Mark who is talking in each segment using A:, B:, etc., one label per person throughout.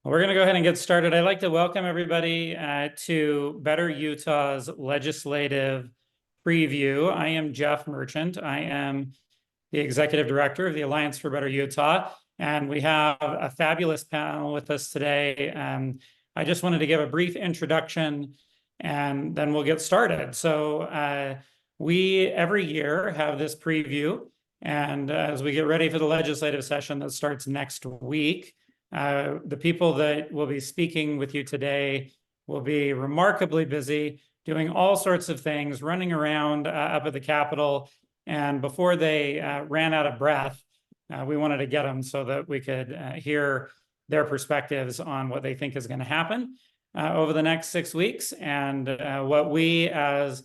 A: We're going to go ahead and get started. I'd like to welcome everybody to Better Utah's legislative preview. I am Jeff Merchant. I am the executive director of the Alliance for Better Utah, and we have a fabulous panel with us today. I just wanted to give a brief introduction, and then we'll get started. So we every year have this preview, and as we get ready for the legislative session that starts next week, the people that will be speaking with you today will be remarkably busy doing all sorts of things, running around up at the Capitol. And before they ran out of breath, we wanted to get them so that we could hear their perspectives on what they think is going to happen over the next 6 weeks and what we as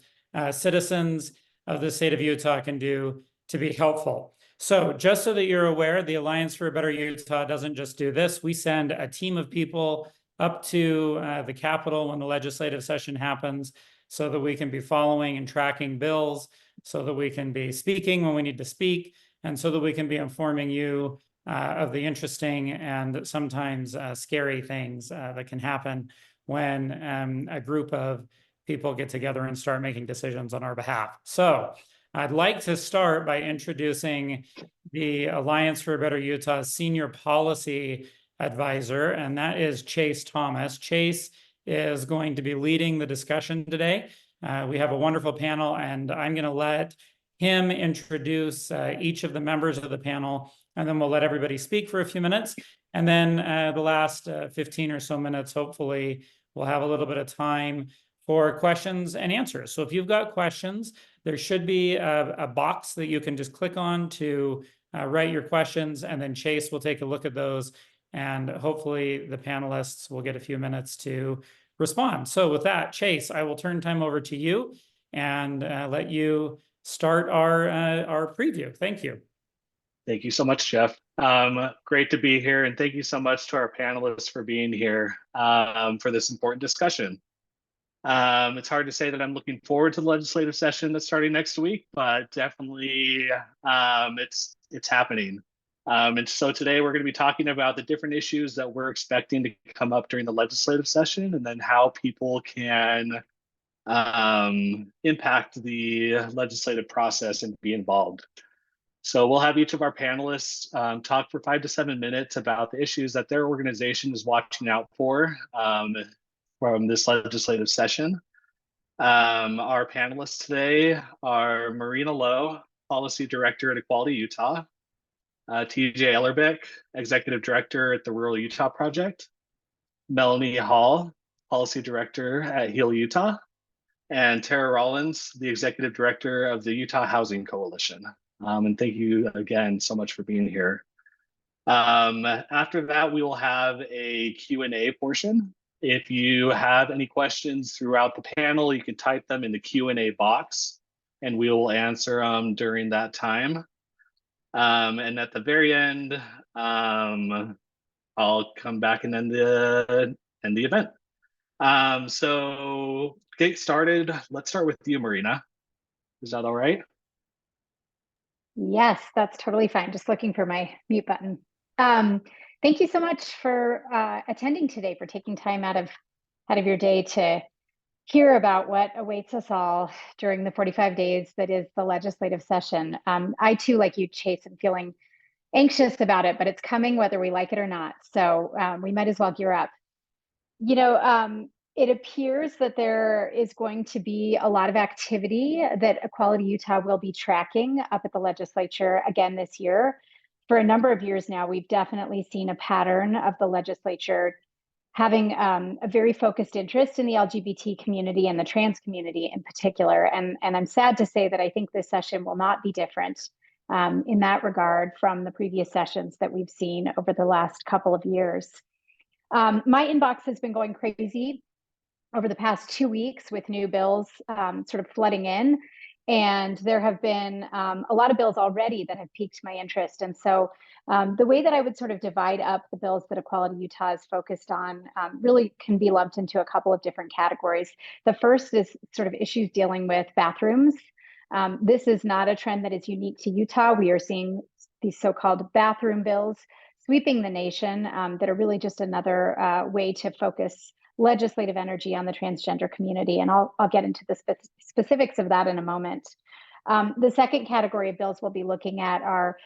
A: citizens of the state of Utah can do to be helpful. So just so that you're aware, the Alliance for a Better Utah doesn't just do this. We send a team of people up to the Capitol when the legislative session happens so that we can be following and tracking bills, so that we can be speaking when we need to speak, and so that we can be informing you of the interesting and sometimes scary things that can happen when a group of people get together and start making decisions on our behalf. So I'd like to start by introducing the Alliance for a Better Utah's Senior Policy Advisor, and that is Chase Thomas. Chase is going to be leading the discussion today. We have a wonderful panel, and I'm going to let him introduce each of the members of the panel, and then we'll let everybody speak for a few minutes. And then the last 15 or so minutes, hopefully, we'll have a little bit of time for questions and answers. So if you've got questions, there should be a box that you can just click on to write your questions, and then Chase will take a look at those, and hopefully the panelists will get a few minutes to respond. So with that, Chase, I will turn time over to you and let you start our preview. Thank you.
B: Thank you so much, Jeff. Great to be here, and thank you so much to our panelists for being here for this important discussion. It's hard to say that I'm looking forward to the legislative session that's starting next week, but definitely it's happening. And so today we're going to be talking about the different issues that we're expecting to come up during the legislative session, and then how people can impact the legislative process and be involved. So we'll have each of our panelists talk for 5 to 7 minutes about the issues that their organization is watching out for from this legislative session. Our panelists today are Marina Lowe, Policy Director at Equality Utah, TJ Ellerbeck, Executive Director at the Rural Utah Project, Melanie Hall, Policy Director at Heal Utah, and Tara Rollins, the Executive Director of the Utah Housing Coalition. And thank you again so much for being here. After that, we will have a Q&A portion. If you have any questions throughout the panel, you can type them in the Q&A box, and we will answer them during that time. And at the very end, I'll come back and end the event. So get started. Let's start with you, Marina. Is that all right?
C: Yes, that's totally fine. Just looking for my mute button. Thank you so much for attending today, for taking time out of your day to hear about what awaits us all during the 45 days that is the legislative session. I too, like you, Chase, am feeling anxious about it, but it's coming whether we like it or not. So we might as well gear up. You know, it appears that there is going to be a lot of activity that Equality Utah will be tracking up at the legislature again this year. For a number of years now, we've definitely seen a pattern of the legislature having a very focused interest in the LGBT community and the trans community in particular. And I'm sad to say that I think this session will not be different in that regard from the previous sessions that we've seen over the last couple of years. My inbox has been going crazy over the past 2 weeks with new bills sort of flooding in. And there have been a lot of bills already that have piqued my interest. And so the way that I would sort of divide up the bills that Equality Utah is focused on really can be lumped into a couple of different categories. The first is sort of issues dealing with bathrooms. This is not a trend that is unique to Utah. We are seeing these so-called bathroom bills sweeping the nation that are really just another way to focus legislative energy on the transgender community. And I'll get into the specifics of that in a moment. The second category of bills we'll be looking at are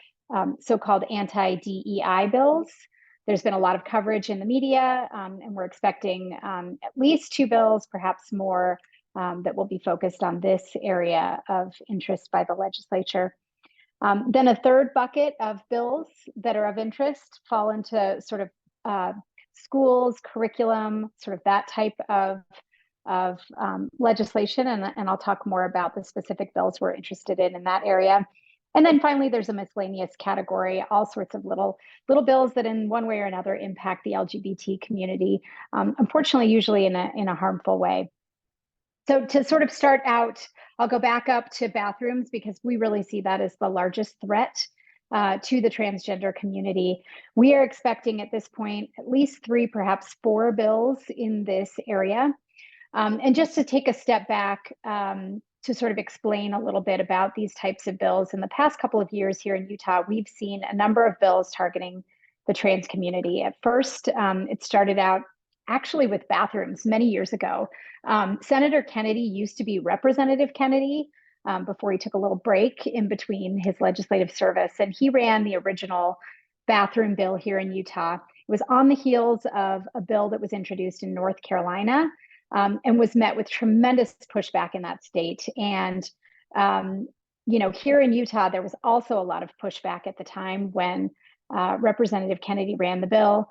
C: so-called anti-DEI bills. There's been a lot of coverage in the media, and we're expecting at least 2 bills, perhaps more, that will be focused on this area of interest by the legislature. Then a third bucket of bills that are of interest fall into sort of schools, curriculum, sort of that type of legislation. And I'll talk more about the specific bills we're interested in that area. And then finally, there's a miscellaneous category, all sorts of little bills that in one way or another impact the LGBT community, unfortunately, usually in a harmful way. So to sort of start out, I'll go back up to bathrooms because we really see that as the largest threat to the transgender community. We are expecting at this point at least 3, perhaps 4 bills in this area. And just to take a step back to sort of explain a little bit about these types of bills, in the past couple of years here in Utah, we've seen a number of bills targeting the trans community. At first, it started out actually with bathrooms many years ago. Senator Kennedy used to be Representative Kennedy before he took a little break in between his legislative service, and he ran the original bathroom bill here in Utah. It was on the heels of a bill that was introduced in North Carolina and was met with tremendous pushback in that state. And, here in Utah, there was also a lot of pushback at the time when Representative Kennedy ran the bill.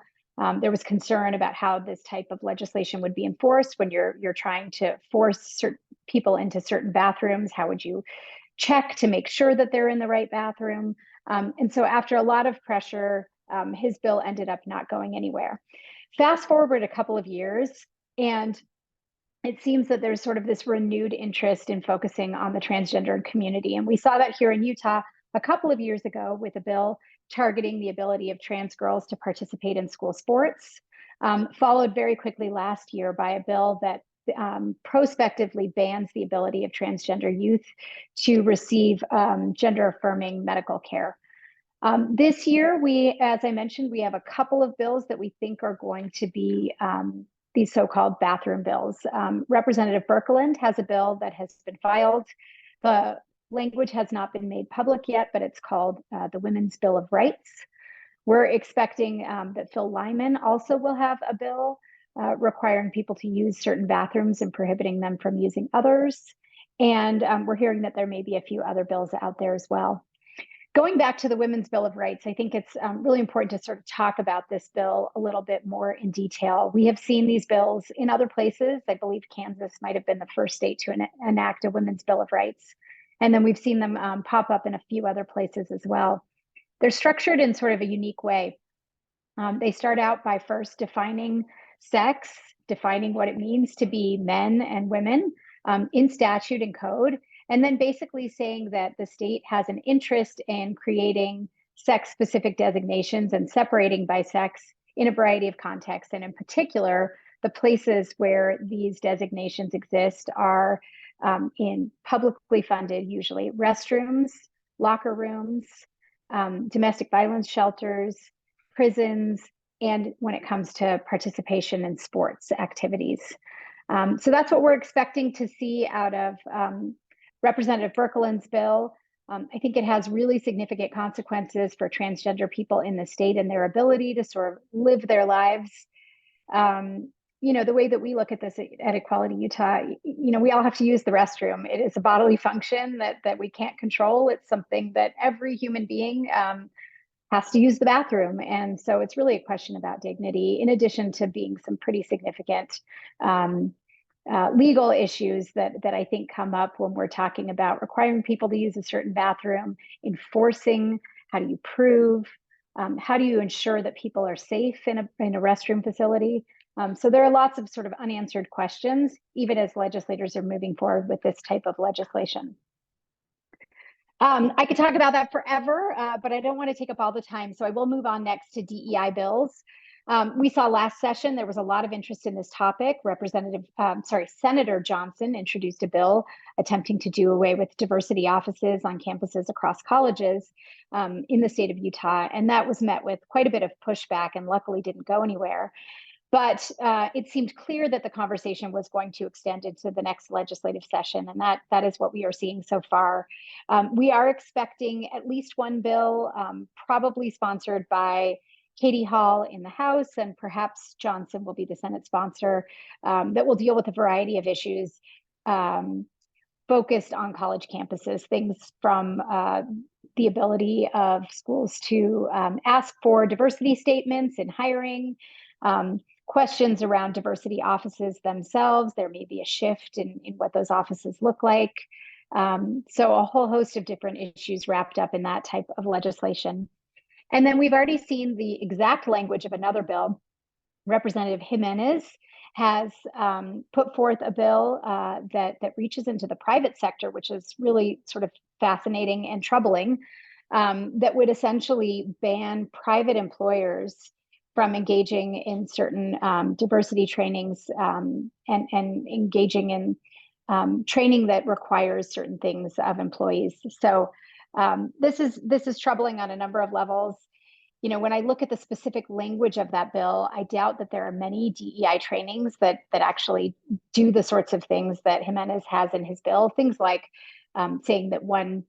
C: There was concern about how this type of legislation would be enforced when you're trying to force certain people into certain bathrooms. How would you check to make sure that they're in the right bathroom? And so after a lot of pressure, his bill ended up not going anywhere. Fast forward a couple of years, and it seems that there's sort of this renewed interest in focusing on the transgender community. And we saw that here in Utah a couple of years ago with a bill targeting the ability of trans girls to participate in school sports, followed very quickly last year by a bill that prospectively bans the ability of transgender youth to receive gender-affirming medical care. This year, as I mentioned, we have a couple of bills that we think are going to be these so-called bathroom bills. Representative Birkeland has a bill that has been filed. The language has not been made public yet, but it's called the Women's Bill of Rights. We're expecting that Phil Lyman also will have a bill requiring people to use certain bathrooms and prohibiting them from using others. And we're hearing that there may be a few other bills out there as well. Going back to the Women's Bill of Rights, I think it's really important to sort of talk about this bill a little bit more in detail. We have seen these bills in other places. I believe Kansas might have been the first state to enact a Women's Bill of Rights. And then we've seen them pop up in a few other places as well. They're structured in sort of a unique way. They start out by first defining sex, defining what it means to be men and women in statute and code, and then basically saying that the state has an interest in creating sex-specific designations and separating by sex in a variety of contexts. And in particular, the places where these designations exist are in publicly funded, usually restrooms, locker rooms, domestic violence shelters, prisons, and when it comes to participation in sports activities. So that's what we're expecting to see out of Representative Birkeland's bill. I think it has really significant consequences for transgender people in the state and their ability to sort of live their lives. The way that we look at this at Equality Utah, we all have to use the restroom. It is a bodily function that we can't control. It's something that every human being has to use the bathroom. And so it's really a question about dignity, in addition to being some pretty significant legal issues that I think come up when we're talking about requiring people to use a certain bathroom, enforcing, how do you prove, how do you ensure that people are safe in a restroom facility? So there are lots of sort of unanswered questions, even as legislators are moving forward with this type of legislation. I could talk about that forever, but I don't want to take up all the time. So I will move on next to DEI bills. We saw last session, there was a lot of interest in this topic. Senator Johnson introduced a bill attempting to do away with diversity offices on campuses across colleges in the state of Utah. And that was met with quite a bit of pushback and luckily didn't go anywhere. But it seemed clear that the conversation was going to extend into the next legislative session, and that is what we are seeing so far. We are expecting at least one bill, probably sponsored by Katie Hall in the House, and perhaps Johnson will be the Senate sponsor, that will deal with a variety of issues focused on college campuses, things from the ability of schools to ask for diversity statements in hiring, questions around diversity offices themselves. There may be a shift in what those offices look like. So a whole host of different issues wrapped up in that type of legislation. And then we've already seen the exact language of another bill. Representative Jimenez has put forth a bill that reaches into the private sector, which is really sort of fascinating and troubling, that would essentially ban private employers from engaging in certain diversity trainings and engaging in training that requires certain things of employees. So this is troubling on a number of levels. You know, when I look at the specific language of that bill, I doubt that there are many DEI trainings that actually do the sorts of things that Jimenez has in his bill. Things like saying that one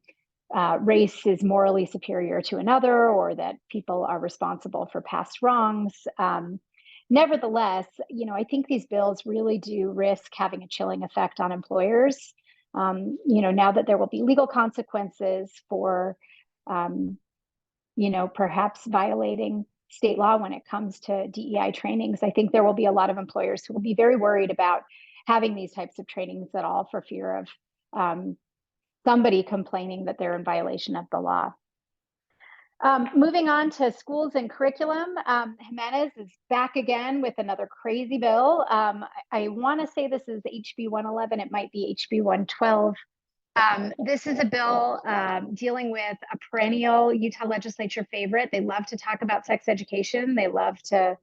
C: race is morally superior to another, or that people are responsible for past wrongs. Nevertheless, you know, I think these bills really do risk having a chilling effect on employers. You know, now that there will be legal consequences for you know, perhaps violating state law when it comes to DEI trainings, I think there will be a lot of employers who will be very worried about having these types of trainings at all for fear of somebody complaining that they're in violation of the law. Moving on to schools and curriculum, Jimenez is back again with another crazy bill. I want to say this is HB 111. It might be HB 112. This is a bill dealing with a perennial Utah legislature favorite. They love to talk about sex education. They love to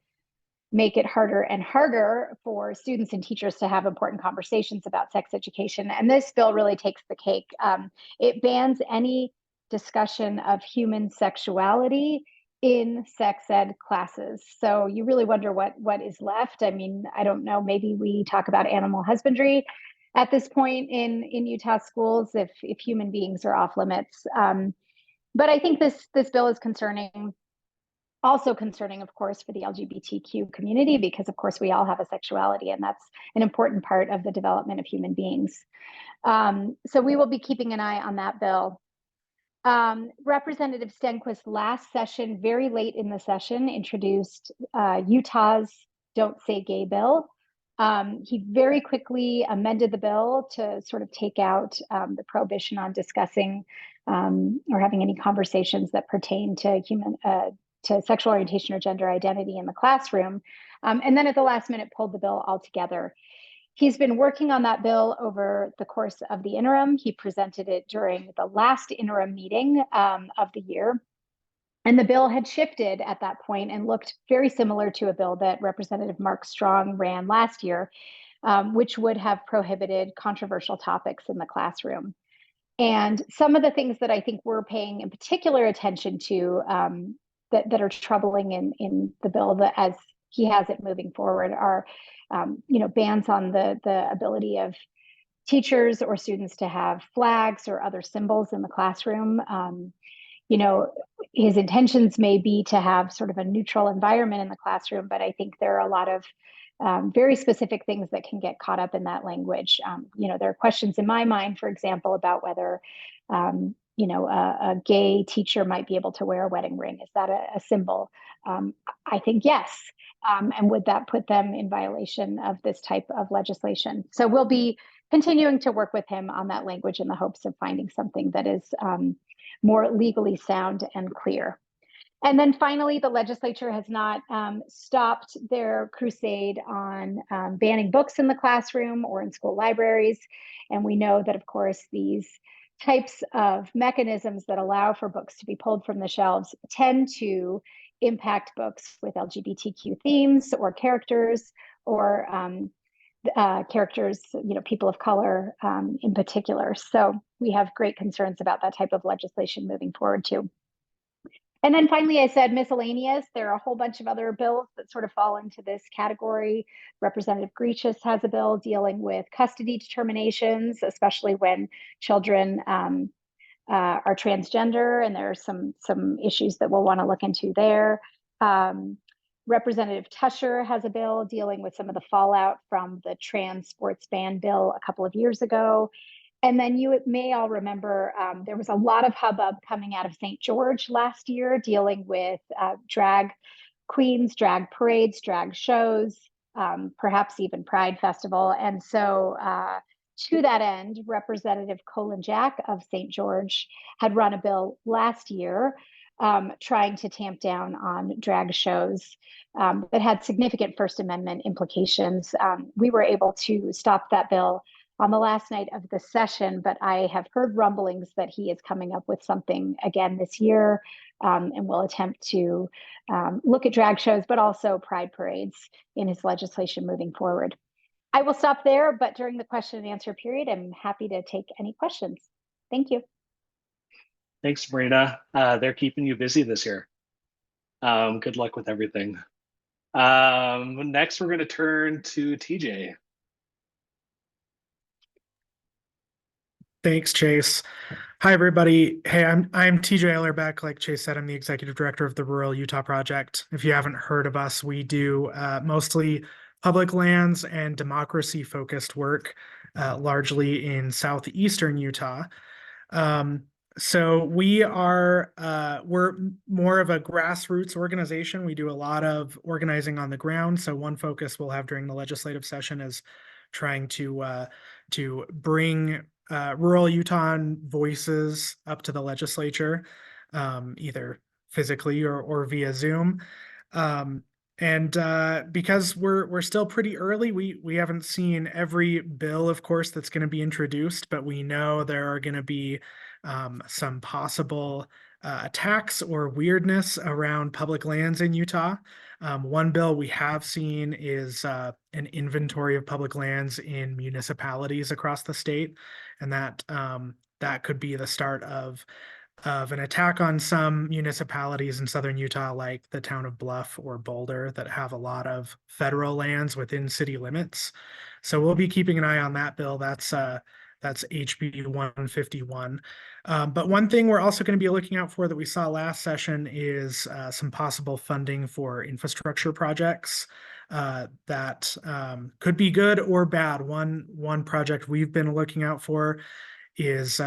C: make it harder and harder for students and teachers to have important conversations about sex education. And this bill really takes the cake. It bans any discussion of human sexuality in sex ed classes. So you really wonder what is left. I mean, I don't know, maybe we talk about animal husbandry at this point in Utah schools if human beings are off limits. But I think this bill is concerning, also concerning, of course, for the LGBTQ community, because of course we all have a sexuality, and that's an important part of the development of human beings. So we will be keeping an eye on that bill. Representative Stenquist last session, very late in the session, introduced Utah's Don't Say Gay bill. He very quickly amended the bill to sort of take out the prohibition on discussing or having any conversations that pertain to to sexual orientation or gender identity in the classroom. And then at the last minute pulled the bill altogether. He's been working on that bill over the course of the interim. He presented it during the last interim meeting of the year. And the bill had shifted at that point and looked very similar to a bill that Representative Mark Strong ran last year, which would have prohibited controversial topics in the classroom. And some of the things that I think we're paying in particular attention to that are troubling in the bill that as he has it moving forward are you know, bans on the ability of teachers or students to have flags or other symbols in the classroom. You know, his intentions may be to have sort of a neutral environment in the classroom, but I think there are a lot of very specific things that can get caught up in that language. You know, there are questions in my mind, for example, about whether you know, a gay teacher might be able to wear a wedding ring. Is that a symbol? I think yes. And would that put them in violation of this type of legislation? So we'll be continuing to work with him on that language in the hopes of finding something that is more legally sound and clear. And then finally, the legislature has not stopped their crusade on banning books in the classroom or in school libraries. And we know that, of course, these types of mechanisms that allow for books to be pulled from the shelves tend to impact books with LGBTQ themes or characters, or characters, people of color in particular. So we have great concerns about that type of legislation moving forward too. And then finally, I said miscellaneous. There are a whole bunch of other bills that sort of fall into this category. Representative Grecius has a bill dealing with custody determinations, especially when children are transgender, and there are some issues that we'll want to look into there. Representative Tusher has a bill dealing with some of the fallout from the trans sports ban bill a couple of years ago. And then you may all remember there was a lot of hubbub coming out of St. George last year dealing with drag queens, drag parades, drag shows, perhaps even Pride Festival. And so to that end, Representative Colin Jack of St. George had run a bill last year trying to tamp down on drag shows that had significant First Amendment implications. We were able to stop that bill on the last night of the session, but I have heard rumblings that he is coming up with something again this year, and will attempt to look at drag shows, but also pride parades in his legislation moving forward. I will stop there, but during the question and answer period, I'm happy to take any questions. Thank you.
B: Thanks, Marina. They're keeping you busy this year. Good luck with everything. Next, we're going to turn to TJ.
D: Thanks, Chase. Hi, everybody. Hey, I'm TJ Ellerbeck. Like Chase said, I'm the executive director of the Rural Utah Project. If you haven't heard of us, we do mostly public lands and democracy-focused work, largely in southeastern Utah. So we're more of a grassroots organization. We do a lot of organizing on the ground. So one focus we'll have during the legislative session is trying to bring rural Utahn voices up to the legislature, either physically or via Zoom. And because we're still pretty early, we haven't seen every bill, of course, that's going to be introduced, but we know there are going to be some possible attacks or weirdness around public lands in Utah. One bill we have seen is an inventory of public lands in municipalities across the state, and that could be the start of an attack on some municipalities in southern Utah, like the town of Bluff or Boulder, that have a lot of federal lands within city limits. So we'll be keeping an eye on that bill. That's HB 151. But one thing we're also going to be looking out for that we saw last session is some possible funding for infrastructure projects that could be good or bad. One project we've been looking out for is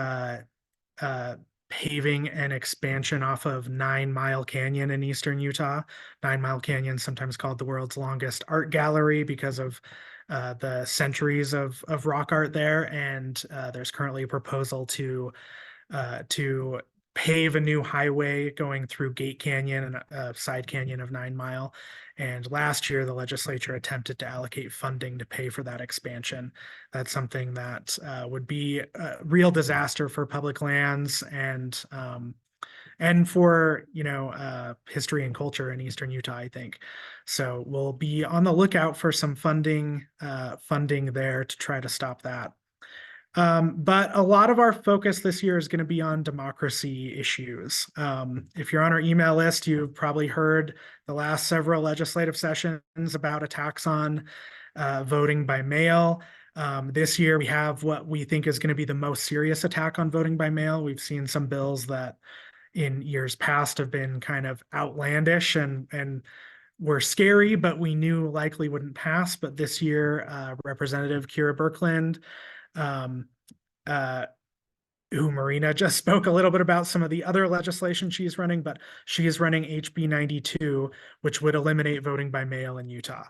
D: paving and expansion off of 9 Mile Canyon in eastern Utah. 9 Mile Canyon, sometimes called the world's longest art gallery because of the centuries of rock art there. And there's currently a proposal to pave a new highway going through Gate Canyon and a side canyon of 9 Mile. And last year, the legislature attempted to allocate funding to pay for that expansion. That's something that would be a real disaster for public lands and for history and culture in eastern Utah, I think. So we'll be on the lookout for some funding there to try to stop that. But a lot of our focus this year is going to be on democracy issues. If you're on our email list, you've probably heard the last several legislative sessions about attacks on voting by mail. This year, we have what we think is going to be the most serious attack on voting by mail. We've seen some bills that in years past have been kind of outlandish and were scary, but we knew likely wouldn't pass. But this year, Representative Kira Birkeland, who Marina just spoke a little bit about some of the other legislation she's running, but she is running HB 92, which would eliminate voting by mail in Utah.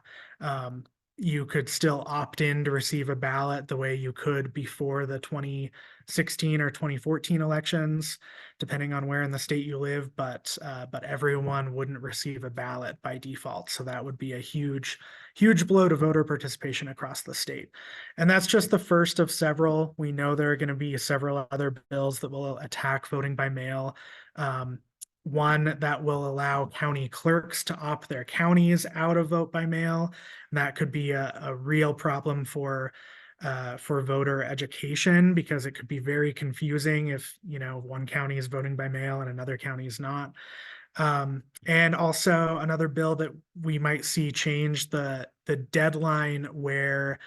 D: You could still opt in to receive a ballot the way you could before the 2016 or 2014 elections, depending on where in the state you live, but everyone wouldn't receive a ballot by default. So that would be a huge blow to voter participation across the state. And that's just the first of several. We know there are going to be several other bills that will attack voting by mail. one that will allow county clerks to opt their counties out of vote by mail. And that could be a real problem for voter education, because it could be very confusing if, you know, one county is voting by mail and another county is not. And also another bill that we might see change the deadline where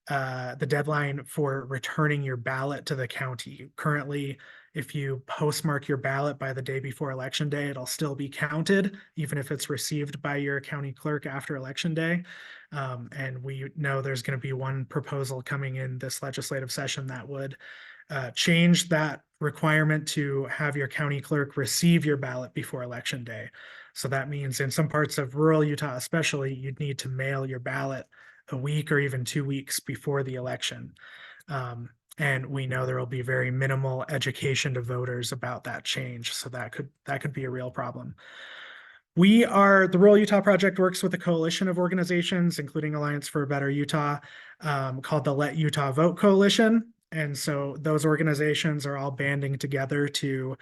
D: the deadline for returning your ballot to the county. Currently, if you postmark your ballot by the day before election day, it'll still be counted, even if it's received by your county clerk after election day. And we know there's going to be one proposal coming in this legislative session that would change that requirement to have your county clerk receive your ballot before election day. So that means in some parts of rural Utah, especially, you'd need to mail your ballot a week or even 2 weeks before the election. And we know there will be very minimal education to voters about that change. So that could be a real problem. The Rural Utah Project works with a coalition of organizations, including Alliance for a Better Utah, called the Let Utah Vote Coalition. And so those organizations are all banding together to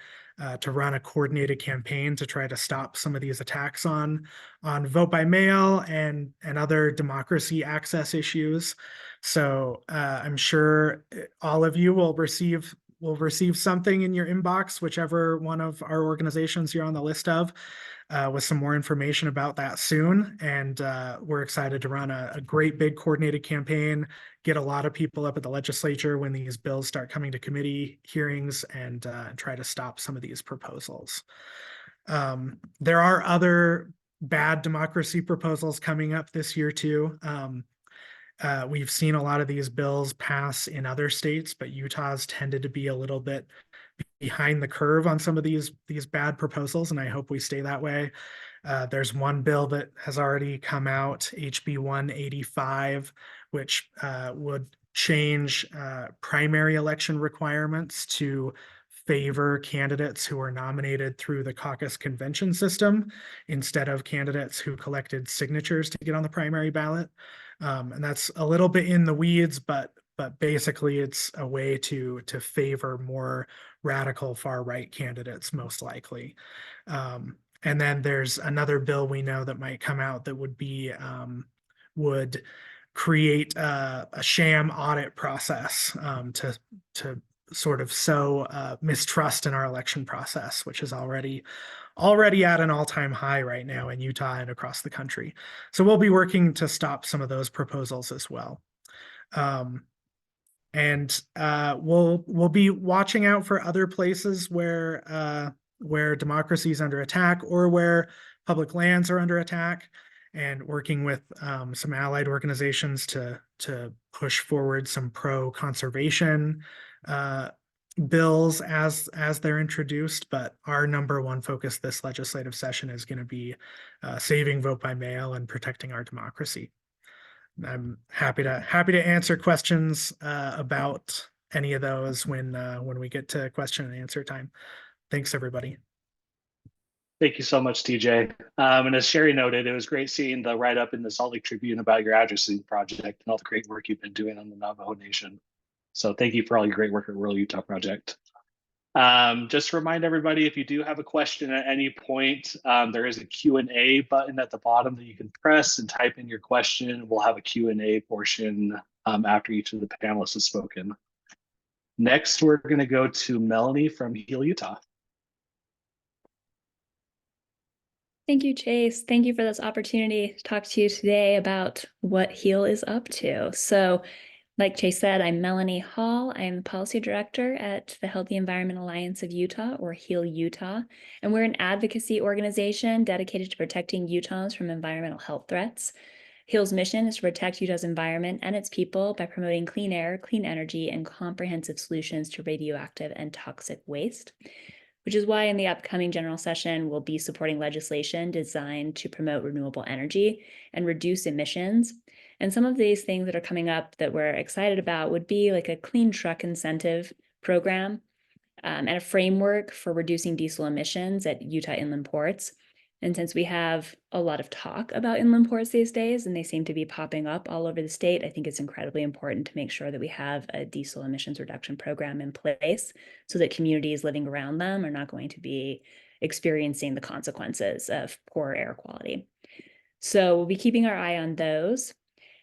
D: run a coordinated campaign to try to stop some of these attacks on vote by mail and other democracy access issues. So I'm sure all of you will receive something in your inbox, whichever one of our organizations you're on the list of, with some more information about that soon. And we're excited to run a great big coordinated campaign, get a lot of people up at the legislature when these bills start coming to committee hearings, and try to stop some of these proposals. There are other bad democracy proposals coming up this year too. We've seen a lot of these bills pass in other states, but Utah's tended to be a little bit behind the curve on some of these bad proposals, and I hope we stay that way. There's one bill that has already come out, HB 185, which would change primary election requirements to favor candidates who are nominated through the caucus convention system instead of candidates who collected signatures to get on the primary ballot. And that's a little bit in the weeds, but basically it's a way to favor more radical far-right candidates, most likely. And then there's another bill we know that might come out that would create a sham audit process to sort of sow mistrust in our election process, which is already at an all-time high right now in Utah and across the country. So we'll be working to stop some of those proposals as well. And we'll be watching out for other places where democracy is under attack or where public lands are under attack, and working with some allied organizations to push forward some pro-conservation bills as they're introduced. But our number one focus this legislative session is going to be saving vote by mail and protecting our democracy. I'm happy to answer questions about any of those when we get to question and answer time. Thanks, everybody.
B: Thank you so much, TJ. And as Sherry noted, it was great seeing the write-up in the Salt Lake Tribune about your addressing project and all the great work you've been doing on the Navajo Nation. So thank you for all your great work at Rural Utah Project. Just to remind everybody, if you do have a question at any point, there is a Q&A button at the bottom that you can press and type in your question. We'll have a Q&A portion after each of the panelists has spoken. Next, we're going to go to Melanie from Heal Utah.
E: Thank you, Chase. Thank you for this opportunity to talk to you today about what HEAL is up to. So, like Chase said, I'm Melanie Hall. I am the Policy Director at the Healthy Environment Alliance of Utah, or HEAL Utah, and we're an advocacy organization dedicated to protecting Utahns from environmental health threats. HEAL's mission is to protect Utah's environment and its people by promoting clean air, clean energy, and comprehensive solutions to radioactive and toxic waste, which is why in the upcoming general session, we'll be supporting legislation designed to promote renewable energy and reduce emissions. And some of these things that are coming up that we're excited about would be like a clean truck incentive program and a framework for reducing diesel emissions at Utah inland ports. And since we have a lot of talk about inland ports these days, and they seem to be popping up all over the state, I think it's incredibly important to make sure that we have a diesel emissions reduction program in place so that communities living around them are not going to be experiencing the consequences of poor air quality. So we'll be keeping our eye on those.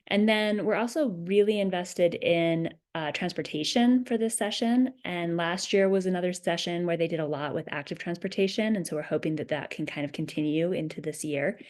E: And then we're also really invested in transportation for this session. And last year was another session where they did a lot with active transportation. And so we're hoping that that can kind of continue into this year.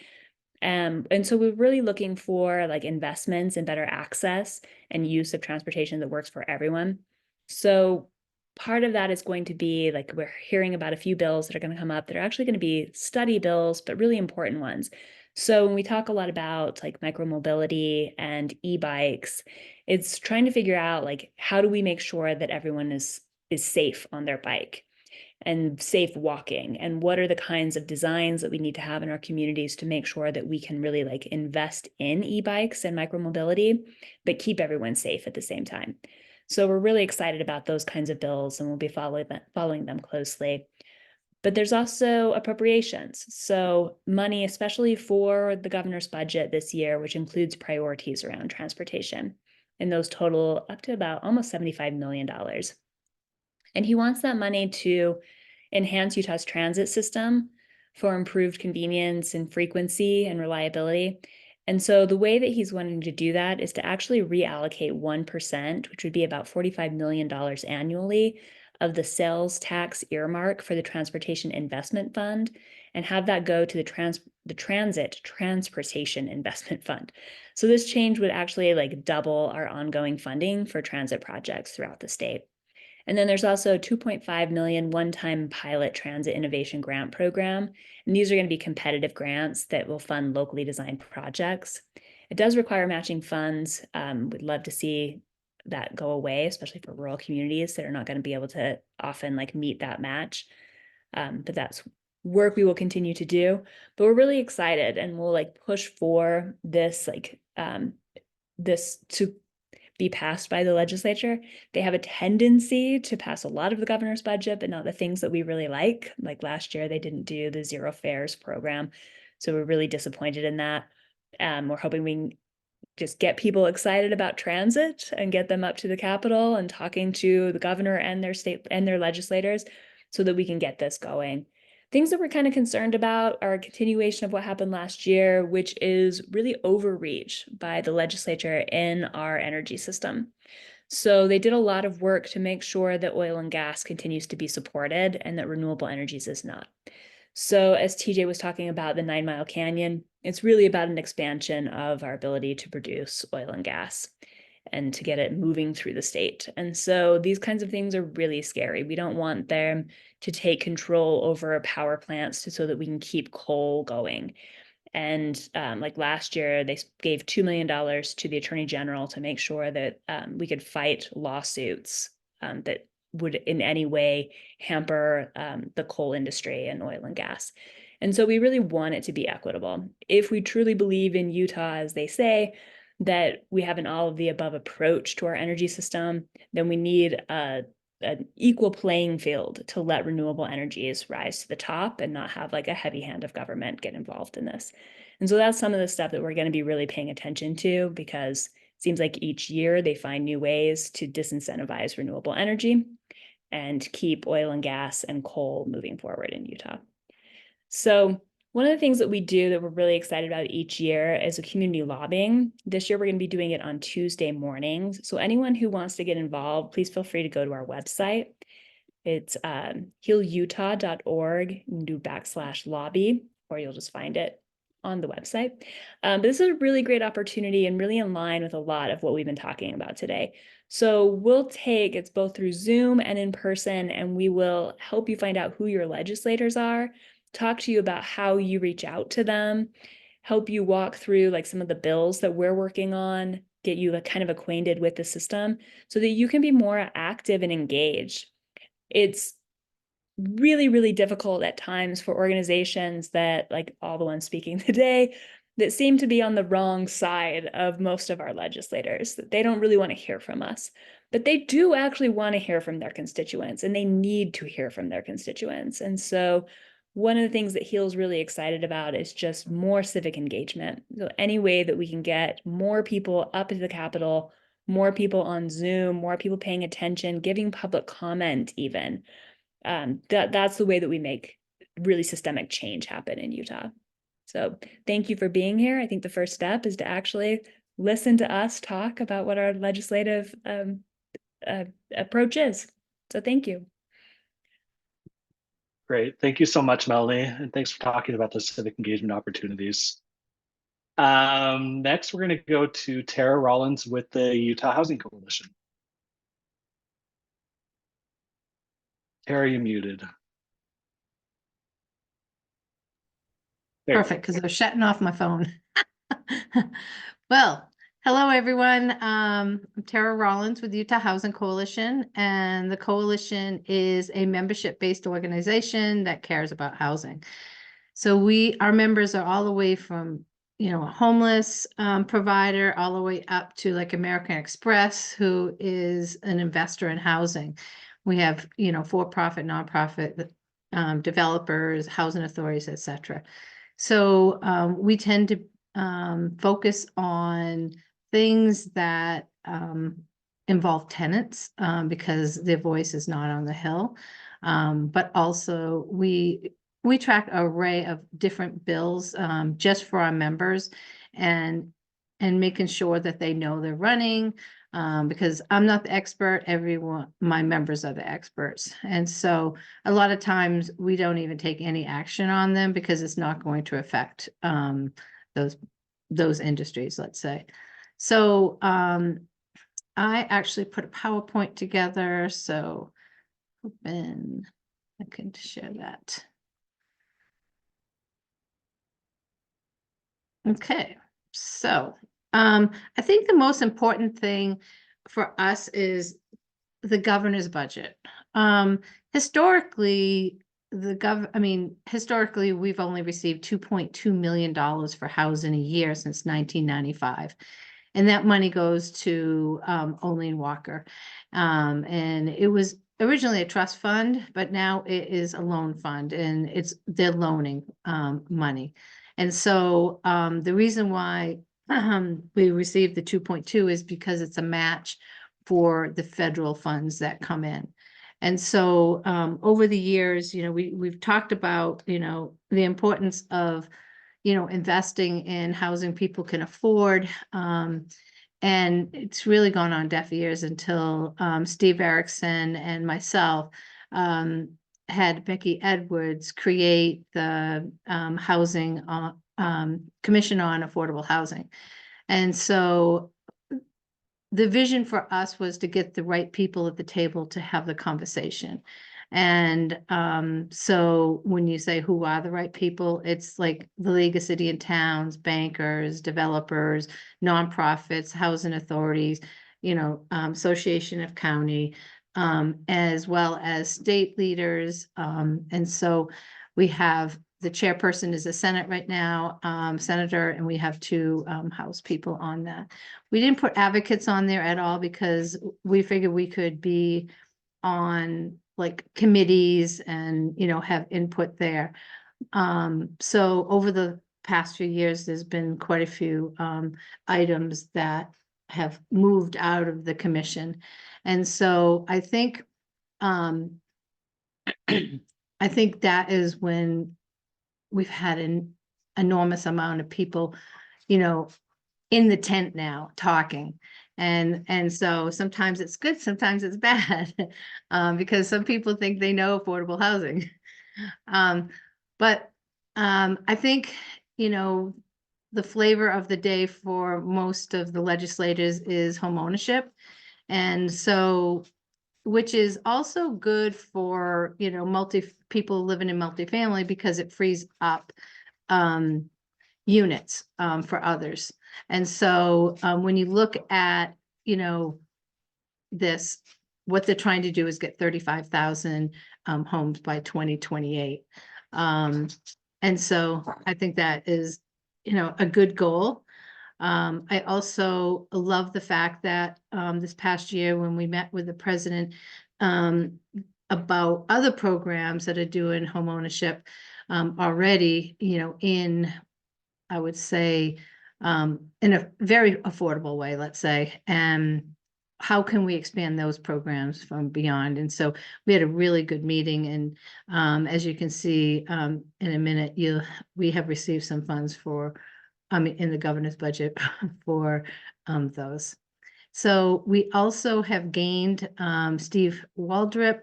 E: And so we're really looking for like investments and better access and use of transportation that works for everyone. So part of that is going to be like, we're hearing about a few bills that are going to come up that are actually going to be study bills, but really important ones. So when we talk a lot about like micromobility and e-bikes, it's trying to figure out like, how do we make sure that everyone is safe on their bike and safe walking, and what are the kinds of designs that we need to have in our communities to make sure that we can really like invest in e-bikes and micromobility, but keep everyone safe at the same time. So we're really excited about those kinds of bills, and we'll be following them closely. But there's also appropriations. So money, especially for the governor's budget this year, which includes priorities around transportation. And those total up to about almost $75 million. And he wants that money to enhance Utah's transit system for improved convenience and frequency and reliability. And so the way that he's wanting to do that is to actually reallocate 1%, which would be about $45 million annually, of the sales tax earmark for the Transportation Investment Fund, and have that go to the Transit Transportation Investment Fund. So this change would actually like double our ongoing funding for transit projects throughout the state. And then there's also a $2.5 million one-time pilot transit innovation grant program. And these are going to be competitive grants that will fund locally designed projects. It does require matching funds. We'd love to see that go away, especially for rural communities that are not going to be able to often like meet that match. But that's work we will continue to do. But we're really excited, and we'll like push for this this to be passed by the legislature. They have a tendency to pass a lot of the governor's budget, but not the things that we really like. Like last year, they didn't do the zero fares program. So we're really disappointed in that. We're hoping we can just get people excited about transit and get them up to the Capitol and talking to the governor and their state and their legislators so that we can get this going. Things that we're kind of concerned about are a continuation of what happened last year, which is really overreach by the legislature in our energy system. So they did a lot of work to make sure that oil and gas continues to be supported and that renewable energies is not. So as TJ was talking about the 9 Mile Canyon, it's really about an expansion of our ability to produce oil and gas and to get it moving through the state. And so these kinds of things are really scary. We don't want them to take control over power plants so that we can keep coal going. And like last year, they gave $2 million to the Attorney General to make sure that we could fight lawsuits that would in any way hamper the coal industry and oil and gas. And so we really want it to be equitable. If we truly believe in Utah, as they say, that we have an all of the above approach to our energy system, then we need an equal playing field to let renewable energies rise to the top and not have like a heavy hand of government get involved in this. And so that's some of the stuff that we're going to be really paying attention to, because it seems like each year they find new ways to disincentivize renewable energy and keep oil and gas and coal moving forward in Utah. So one of the things that we do that we're really excited about each year is a community lobbying. This year, we're going to be doing it on Tuesday mornings. So anyone who wants to get involved, please feel free to go to our website. It's healutah.org. You can do /lobby, or you'll just find it on the website. But this is a really great opportunity and really in line with a lot of what we've been talking about today. So it's both through Zoom and in person, and we will help you find out who your legislators are, talk to you about how you reach out to them, help you walk through like some of the bills that we're working on, get you like kind of acquainted with the system so that you can be more active and engaged. It's really, really difficult at times for organizations that, like all the ones speaking today, that seem to be on the wrong side of most of our legislators. They don't really want to hear from us, but they do actually want to hear from their constituents, and they need to hear from their constituents. And so one of the things that HEAL's really excited about is just more civic engagement. So any way that we can get more people up to the Capitol, more people on Zoom, more people paying attention, giving public comment even. That's the way that we make really systemic change happen in Utah. So thank you for being here. I think the first step is to actually listen to us talk about what our legislative approach is. So thank you.
B: Great. Thank you so much, Melanie. And thanks for talking about the civic engagement opportunities. Next, we're going to go to Tara Rollins with the Utah Housing Coalition. Tara, you muted. There you
F: Perfect, because I was shutting off my phone. Well, hello, everyone. I'm Tara Rollins with Utah Housing Coalition, and the coalition is a membership-based organization that cares about housing. So our members are all the way from, a homeless provider, all the way up to like American Express, who is an investor in housing. We have, for-profit, nonprofit developers, housing authorities, etc. So we tend to focus on things that involve tenants because their voice is not on the Hill. But also we track an array of different bills just for our members and making sure that they know they're running. Because I'm not the expert, my members are the experts. And so a lot of times we don't even take any action on them because it's not going to affect those industries, let's say. So I actually put a PowerPoint together, so hoping I can share that. Okay, so I think the most important thing for us is the governor's budget. Historically, historically, we've only received $2.2 million for housing a year since 1995. And that money goes to Olene Walker. And it was originally a trust fund, but now it is a loan fund, and they're loaning money. And so the reason why we received the 2.2 is because it's a match for the federal funds that come in. And so over the years, we've talked about, the importance of, investing in housing people can afford. And it's really gone on deaf ears until Steve Erickson and myself had Becky Edwards create the housing Commission on Affordable Housing. And so the vision for us was to get the right people at the table to have the conversation. And so when you say who are the right people, it's like the League of City and Towns, bankers, developers, nonprofits, housing authorities, Association of County, as well as state leaders. And so we have the chairperson is a Senate right now, senator, and we have two House people on that. We didn't put advocates on there at all because we figured we could be on like committees and, have input there. So over the past few years, there's been quite a few items that have moved out of the commission. And so I think that is when we've had an enormous amount of people, in the tent now talking. And so sometimes it's good, sometimes it's bad, because some people think they know affordable housing. But I think, the flavor of the day for most of the legislators is homeownership. And so, which is also good for, people living in multifamily because it frees up units for others. And so when you look at, this, what they're trying to do is get 35,000 homes by 2028. And so I think that is, a good goal. I also love the fact that this past year when we met with the president about other programs that are doing homeownership already, in, I would say, in a very affordable way, let's say. And how can we expand those programs from beyond? And so we had a really good meeting, and as you can see in a minute, we have received some funds for in the governor's budget for those. So we also have gained Steve Waldrip,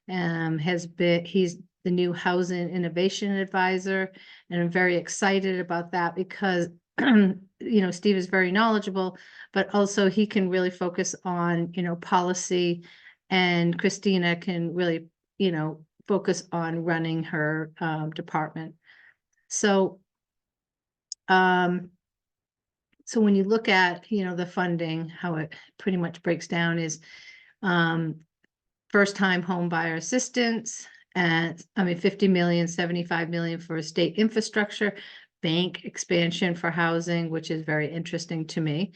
F: he's the new Housing Innovation Advisor, and I'm very excited about that because Steve is very knowledgeable, but also he can really focus on policy, and Christina can really focus on running her department. So so when you look at the funding, how it pretty much breaks down is first time home buyer assistance, and 50 million, 75 million for state infrastructure, bank expansion for housing, which is very interesting to me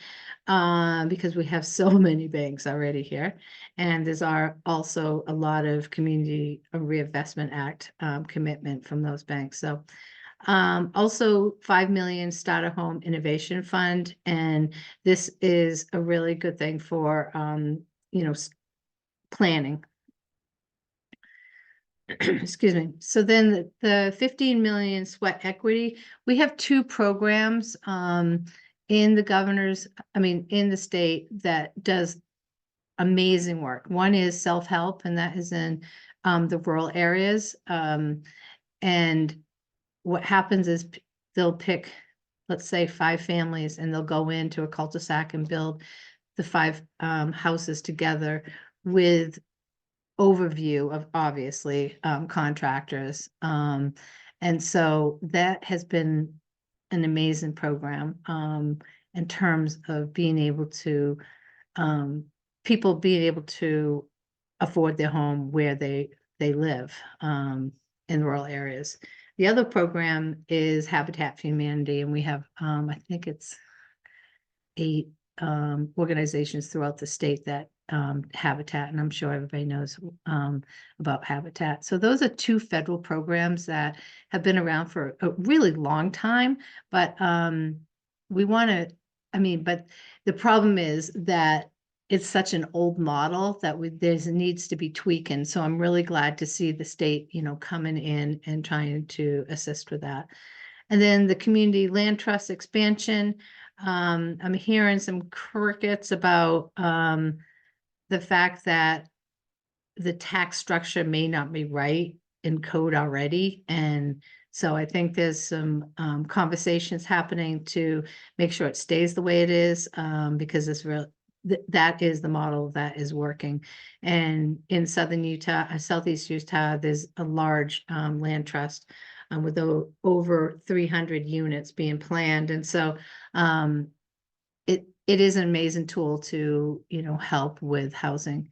F: because we have so many banks already here. And there's also a lot of Community Reinvestment Act commitment from those banks. So also 5 million Starter Home Innovation Fund. And this is a really good thing for, planning. Excuse me. So then the 15 million sweat equity, we have two programs in the state that does amazing work. One is self-help, and that is in the rural areas. And what happens is they'll pick, let's say, 5 families, and they'll go into a cul-de-sac and build the 5 houses together with overview of obviously contractors. And so that has been an amazing program in terms of being able to, people being able to afford their home where they live in rural areas. The other program is Habitat for Humanity, and we have, I think it's 8 organizations throughout the state that Habitat, and I'm sure everybody knows about Habitat. So those are 2 federal programs that have been around for a really long time, but we want to, but the problem is that it's such an old model that there needs to be tweaking. So I'm really glad to see the state, coming in and trying to assist with that. And then the Community Land Trust expansion. I'm hearing some crickets about the fact that the tax structure may not be right in code already. And so I think there's some conversations happening to make sure it stays the way it is, because it's real. That is the model that is working. And in southern Utah, southeast Utah, there's a large land trust with over 300 units being planned. And so it is an amazing tool to, help with housing.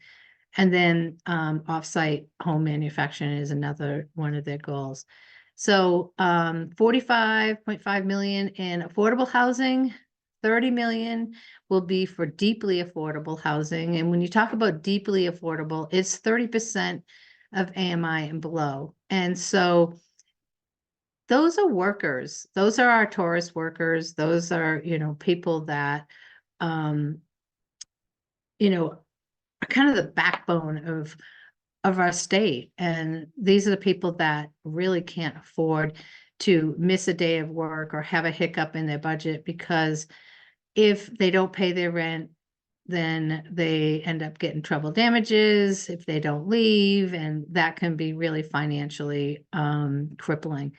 F: And then offsite home manufacturing is another one of their goals. So 45.5 million in affordable housing, 30 million will be for deeply affordable housing. And when you talk about deeply affordable, it's 30% of AMI and below. And so those are workers. Those are our tourist workers. Those are, people that, are kind of the backbone of our state. And these are the people that really can't afford to miss a day of work or have a hiccup in their budget, because if they don't pay their rent, then they end up getting trouble damages if they don't leave, and that can be really financially crippling.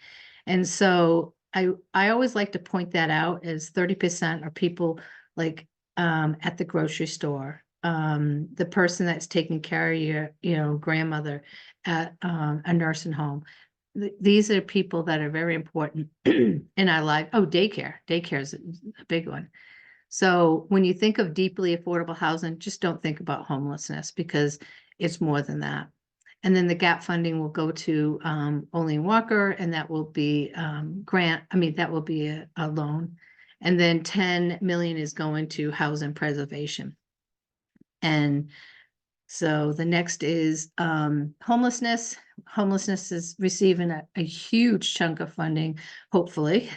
F: And so I always like to point that out, as 30% are people like at the grocery store, the person that's taking care of your grandmother at a nursing home. These are people that are very important in our life. Oh, daycare is a big one. So when you think of deeply affordable housing, just don't think about homelessness, because it's more than that. And then the gap funding will go to Olin Walker, and that will be that will be a loan. And then 10 million is going to housing preservation. And so the next is homelessness. Homelessness is receiving a huge chunk of funding, hopefully.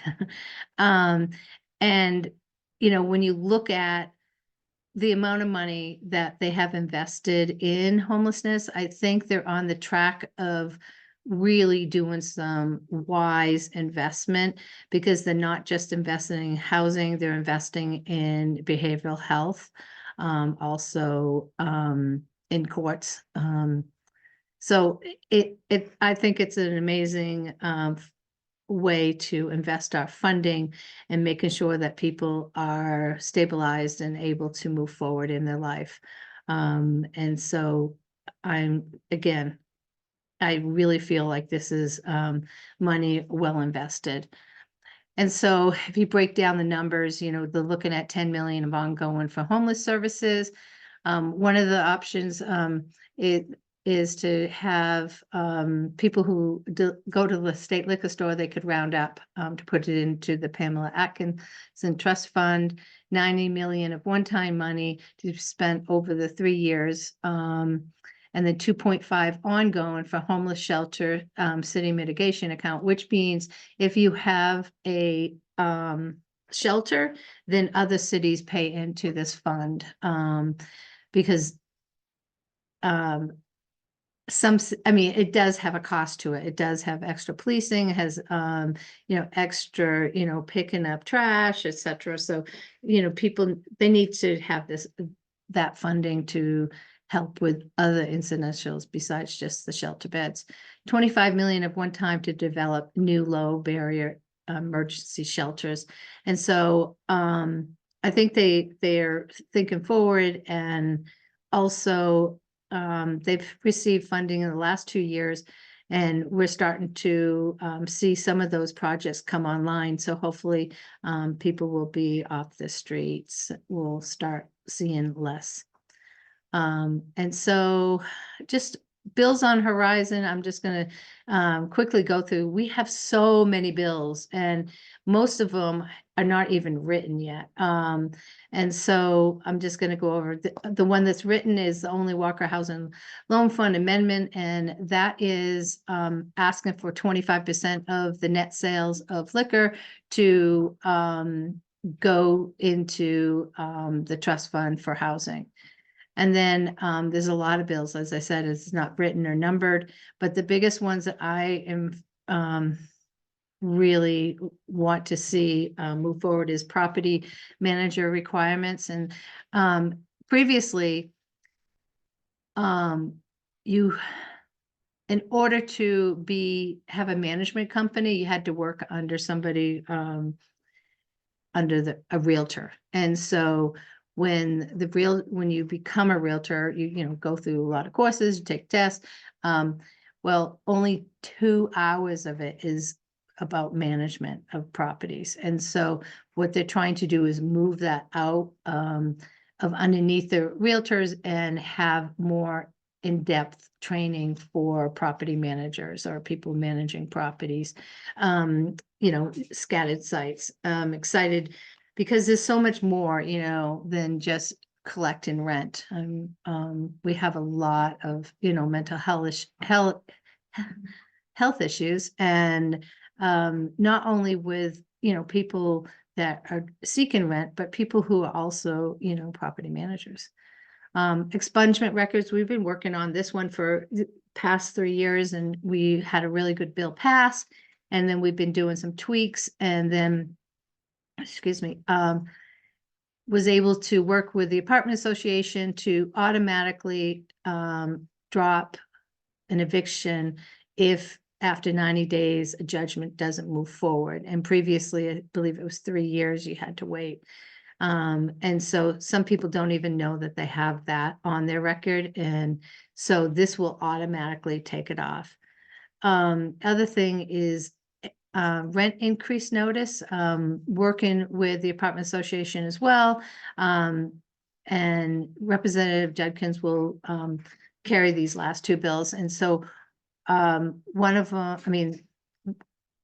F: And when you look at the amount of money that they have invested in homelessness, I think they're on the track of really doing some wise investment, because they're not just investing in housing, they're investing in behavioral health, also in courts. So I think it's an amazing way to invest our funding and making sure that people are stabilized and able to move forward in their life. And so I really feel like this is money well invested. And so if you break down the numbers, they're looking at 10 million of ongoing for homeless services. One of the options is to have people who go to the state liquor store, they could round up to put it into the Pamela Atkinson Trust Fund, 90 million of one-time money to be spent over the 3 years, and then 2.5 ongoing for homeless shelter city mitigation account, which means if you have a shelter, then other cities pay into this fund, because it does have a cost to it. It does have extra policing, it has, extra, picking up trash, etc. So, people, they need to have that funding to help with other incidentals besides just the shelter beds. 25 million of one time to develop new low barrier emergency shelters. And so I think they're thinking forward, and also they've received funding in the last 2 years, and we're starting to see some of those projects come online. So hopefully people will be off the streets. We'll start seeing less. And so just bills on horizon, I'm just going to quickly go through. We have so many bills, and most of them are not even written yet. And so I'm just going to go over the one that's written is the Only Walker Housing Loan Fund Amendment, and that is asking for 25% of the net sales of liquor to go into the trust fund for housing. And then there's a lot of bills, as I said, it's not written or numbered, but the biggest ones that I am really want to see move forward is property manager requirements. And previously, in order to have a management company, you had to work under somebody, under a realtor. And so when you become a realtor, you go through a lot of courses, you take tests. Well, only 2 hours of it is about management of properties. And so what they're trying to do is move that out of underneath the realtors and have more in-depth training for property managers or people managing properties, scattered sites. I'm excited because there's so much more, than just collecting rent. We have a lot of, mental health issues, and not only with, people that are seeking rent, but people who are also, property managers. Expungement records, we've been working on this one for the past 3 years, and we had a really good bill pass, and then we've been doing some tweaks, and then was able to work with the apartment association to automatically drop an eviction if after 90 days a judgment doesn't move forward. And previously, I believe it was 3 years you had to wait. And so some people don't even know that they have that on their record. And so this will automatically take it off. Other thing is rent increase notice, working with the apartment association as well. And Representative Judkins will carry these last 2 bills. And so one of them,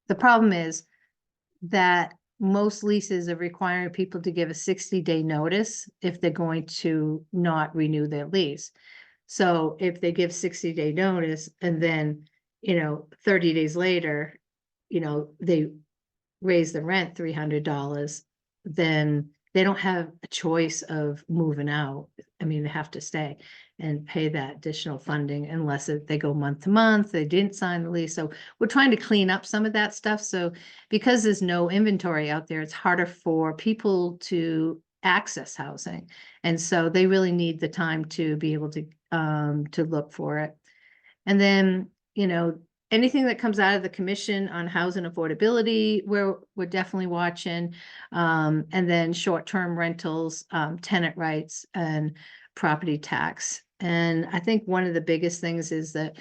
F: the problem is that most leases are requiring people to give a 60-day notice if they're going to not renew their lease. So if they give 60-day notice and then, 30 days later, they raise the rent $300, then they don't have a choice of moving out. I mean, they have to stay and pay that additional funding unless they go month to month, they didn't sign the lease. So we're trying to clean up some of that stuff. So because there's no inventory out there, it's harder for people to access housing. And so they really need the time to be able to look for it. And then, you know, anything that comes out of the commission on housing affordability, we're definitely watching. And then short-term rentals, tenant rights, and property tax. And I think one of the biggest things is that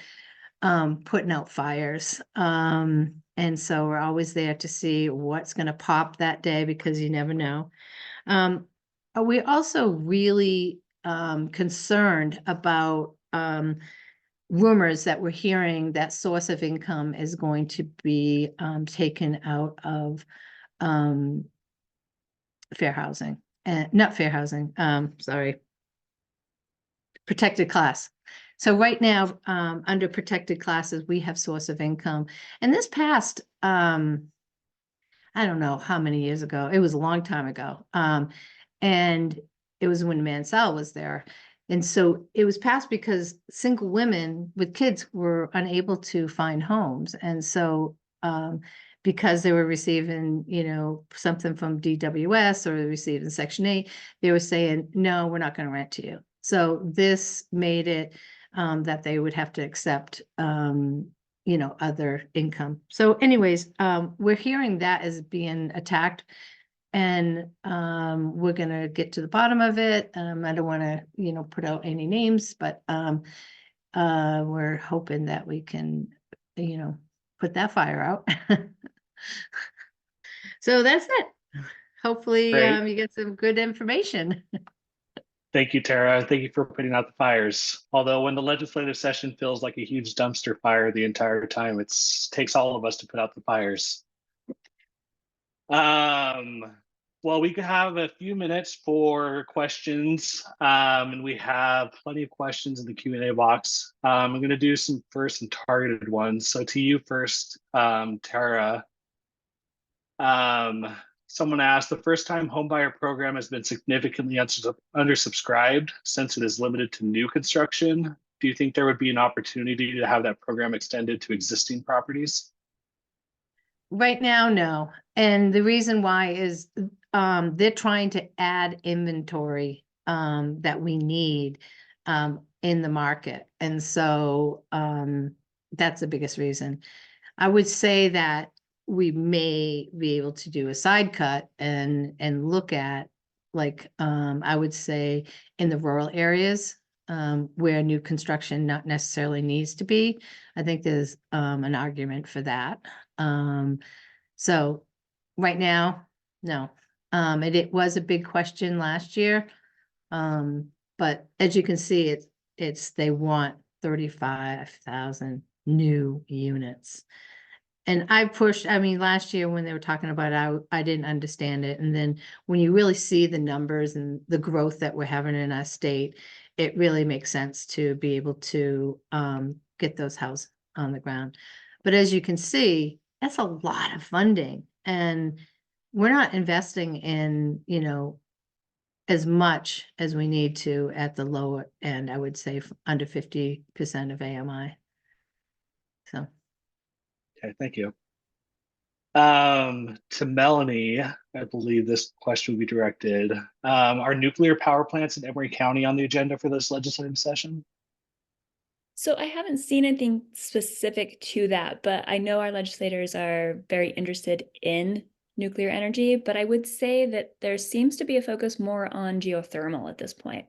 F: putting out fires. And so we're always there to see what's going to pop that day, because you never know. We're also really concerned about rumors that we're hearing that source of income is going to be taken out of fair housing, not fair housing, sorry, protected class. So right now, under protected classes, we have source of income. And this passed, I don't know how many years ago, it was a long time ago. And it was when Mansell was there. And so it was passed because single women with kids were unable to find homes. And so because they were receiving, you know, something from DWS or receiving Section 8, they were saying, no, we're not going to rent to you. So this made it that they would have to accept, you know, other income. So anyways, we're hearing that as being attacked. And we're going to get to the bottom of it. I don't want to, you know, put out any names, but we're hoping that we can, you know, put that fire out. So that's it. Hopefully you get some good information.
B: Thank you, Tara. Thank you for putting out the fires. Although when the legislative session feels like a huge dumpster fire the entire time, it takes all of us to put out the fires. Well, we could have a few minutes for questions, and we have plenty of questions in the Q&A box. I'm going to do some targeted ones. So to you first, Tara. Someone asked, the first-time homebuyer program has been significantly undersubscribed since it is limited to new construction. Do you think there would be an opportunity to have that program extended to existing properties?
F: Right now, no. And the reason why is they're trying to add inventory that we need in the market. And so that's the biggest reason. I would say that we may be able to do a side cut and look at, like, I would say in the rural areas where new construction not necessarily needs to be. I think there's an argument for that. So right now, no. It was a big question last year. But as you can see, they want 35,000 new units. And I pushed, I mean, last year when they were talking about it, I didn't understand it. And then when you really see the numbers and the growth that we're having in our state, it really makes sense to be able to get those houses on the ground. But as you can see, that's a lot of funding. And we're not investing in, you know, as much as we need to at the lower end, I would say under 50% of AMI. So.
B: Okay, thank you. To Melanie, I believe this question would be directed. Are nuclear power plants in Emory County on the agenda for this legislative session?
E: So I haven't seen anything specific to that, but I know our legislators are very interested in nuclear energy, but I would say that there seems to be a focus more on geothermal at this point.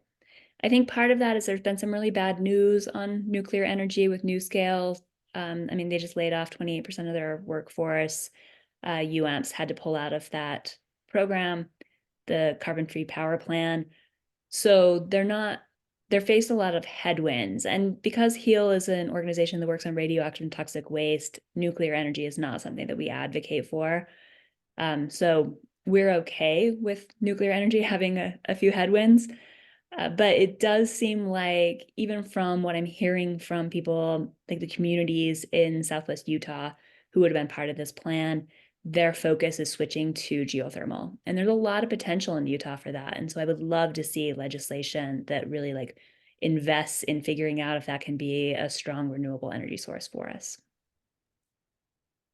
E: I think part of that is there's been some really bad news on nuclear energy with NuScale. I mean, they just laid off 28% of their workforce. UAMPS had to pull out of that program, the carbon-free power plan. So they're faced a lot of headwinds. And because HEAL is an organization that works on radioactive and toxic waste, nuclear energy is not something that we advocate for. So we're okay with nuclear energy having a few headwinds. But it does seem like, even from what I'm hearing from people, like the communities in Southwest Utah who would have been part of this plan, their focus is switching to geothermal. And there's a lot of potential in Utah for that. And so I would love to see legislation that really like invests in figuring out if that can be a strong renewable energy source for us.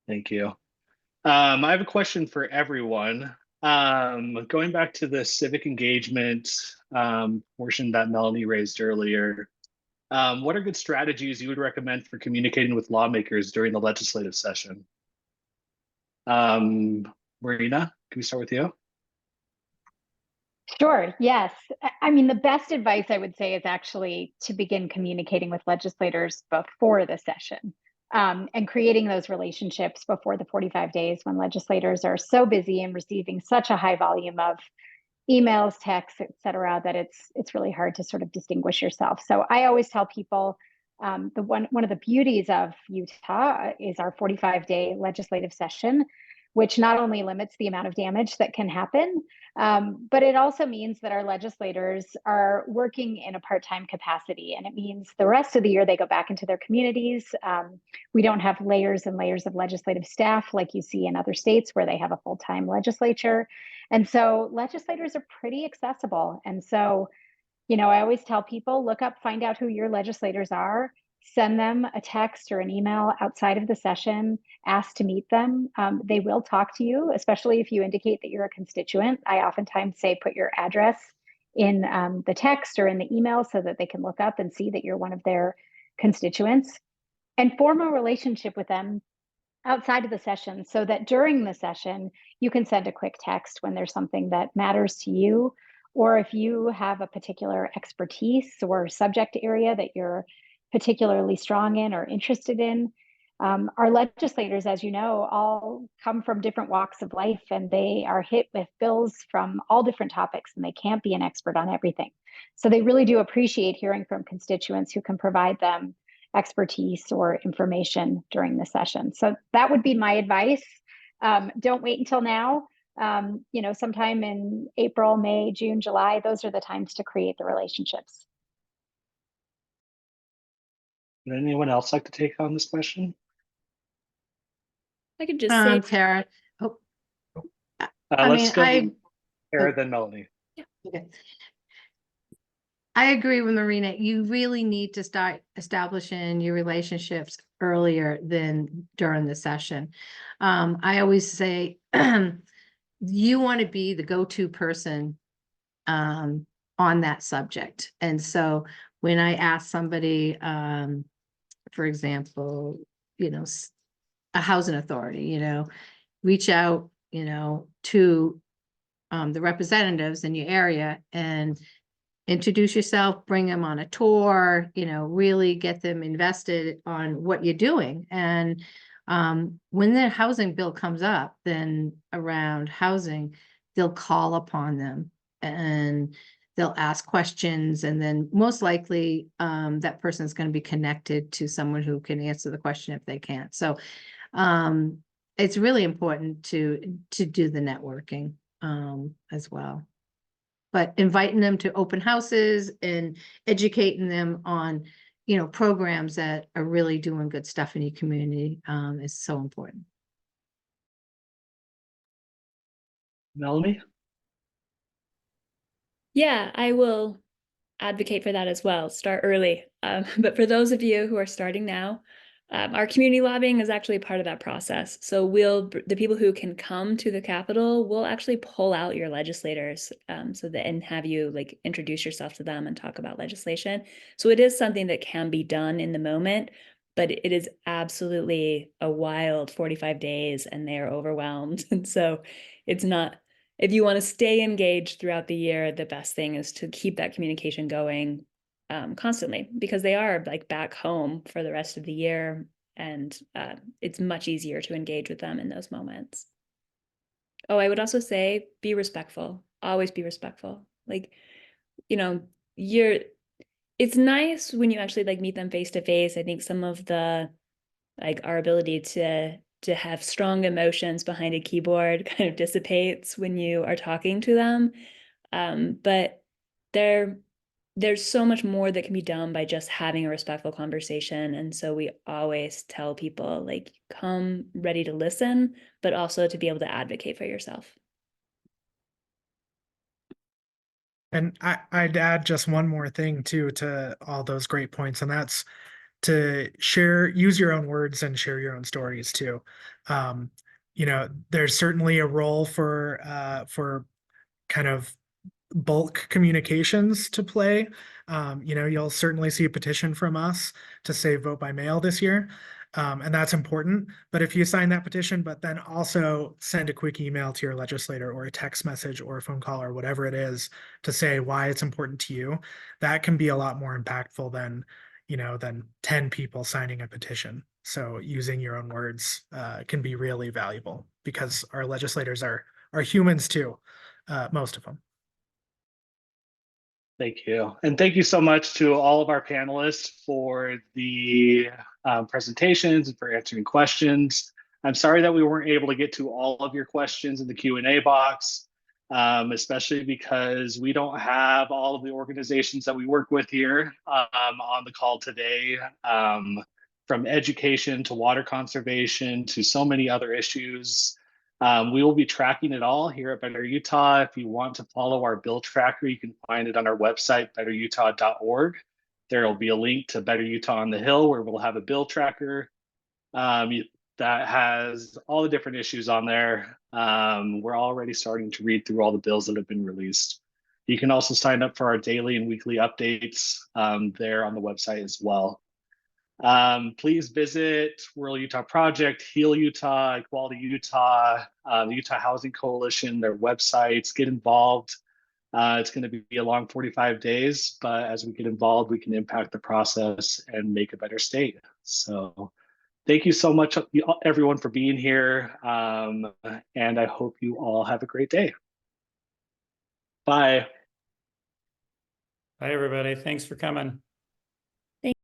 B: Thank you. I have a question for everyone. Going back to the civic engagement portion that Melanie raised earlier, what are good strategies you would recommend for communicating with lawmakers during the legislative session? Marina, can we start with you?
C: Sure, yes. I mean, the best advice I would say is actually to begin communicating with legislators before the session, and creating those relationships before the 45 days when legislators are so busy and receiving such a high volume of emails, texts, et cetera, that it's really hard to sort of distinguish yourself. So I always tell people one of the beauties of Utah is our 45-day legislative session, which not only limits the amount of damage that can happen, but it also means that our legislators are working in a part-time capacity. And it means the rest of the year they go back into their communities. We don't have layers and layers of legislative staff like you see in other states where they have a full-time legislature. And so legislators are pretty accessible. And so, you know, I always tell people, look up, find out who your legislators are, send them a text or an email outside of the session, ask to meet them. They will talk to you, especially if you indicate that you're a constituent. I oftentimes say, put your address in the text or in the email so that they can look up and see that you're one of their constituents, and form a relationship with them outside of the session so that during the session, you can send a quick text when there's something that matters to you, or if you have a particular expertise or subject area that you're particularly strong in or interested in. Our legislators, as you know, all come from different walks of life, and they are hit with bills from all different topics, and they can't be an expert on everything. So they really do appreciate hearing from constituents who can provide them expertise or information during the session. So that would be my advice. Don't wait until now. You know, sometime in April, May, June, July, those are the times to create the relationships.
B: Would anyone else like to take on this question?
E: I could just say,
F: Tara. Oh,
B: Let's go Tara, then Melanie.
F: okay. I agree with Marina. You really need to start establishing your relationships earlier than during the session. I always say you want to be the go-to person on that subject. And so when I ask somebody, for example, you know, a housing authority, you know, reach out, you know, to the representatives in your area and introduce yourself, bring them on a tour, you know, really get them invested on what you're doing. And when the housing bill comes up, then around housing, they'll call upon them and they'll ask questions. And then most likely that person is going to be connected to someone who can answer the question if they can't. So it's really important to do the networking as well. But inviting them to open houses and educating them on, you know, programs that are really doing good stuff in your community is so important.
B: Melanie?
E: yeah, I will advocate for that as well. Start early. But for those of you who are starting now, our community lobbying is actually part of that process. So the people who can come to the Capitol will actually pull out your legislators and have you like introduce yourself to them and talk about legislation. So it is something that can be done in the moment, but it is absolutely a wild 45 days and they are overwhelmed. And so it's not, if you want to stay engaged throughout the year, the best thing is to keep that communication going constantly, because they are like back home for the rest of the year, and it's much easier to engage with them in those moments. Oh, I would also say be respectful. Always be respectful. Like, you know, it's nice when you actually like meet them face to face. I think some of the like our ability to have strong emotions behind a keyboard kind of dissipates when you are talking to them. But there's so much more that can be done by just having a respectful conversation. And so we always tell people, like, come ready to listen, but also to be able to advocate for yourself.
D: And I'd add just one more thing too to all those great points, and that's to use your own words and share your own stories too. There's certainly a role for kind of bulk communications to play. You'll certainly see a petition from us to say vote by mail this year. And that's important. But if you sign that petition, but then also send a quick email to your legislator or a text message or a phone call or whatever it is to say why it's important to you, that can be a lot more impactful than 10 people signing a petition. So using your own words can be really valuable because our legislators are humans too, most of them.
B: Thank you. And thank you so much to all of our panelists for the presentations and for answering questions. I'm sorry that we weren't able to get to all of your questions in the Q&A box, especially because we don't have all of the organizations that we work with here on the call today, from education to water conservation to so many other issues. We will be tracking it all here at Better Utah. If you want to follow our bill tracker, you can find it on our website, betterutah.org. There will be a link to Better Utah on the Hill where we'll have a bill tracker that has all the different issues on there. We're already starting to read through all the bills that have been released. You can also sign up for our daily and weekly updates there on the website as well. Please visit Rural Utah Project, Heal Utah, Equality Utah, the Utah Housing Coalition, their websites, get involved. It's going to be a long 45 days, but as we get involved, we can impact the process and make a better state. So thank you so much, everyone, for being here. And I hope you all have a great day. Bye.
A: Bye, everybody. Thanks for coming.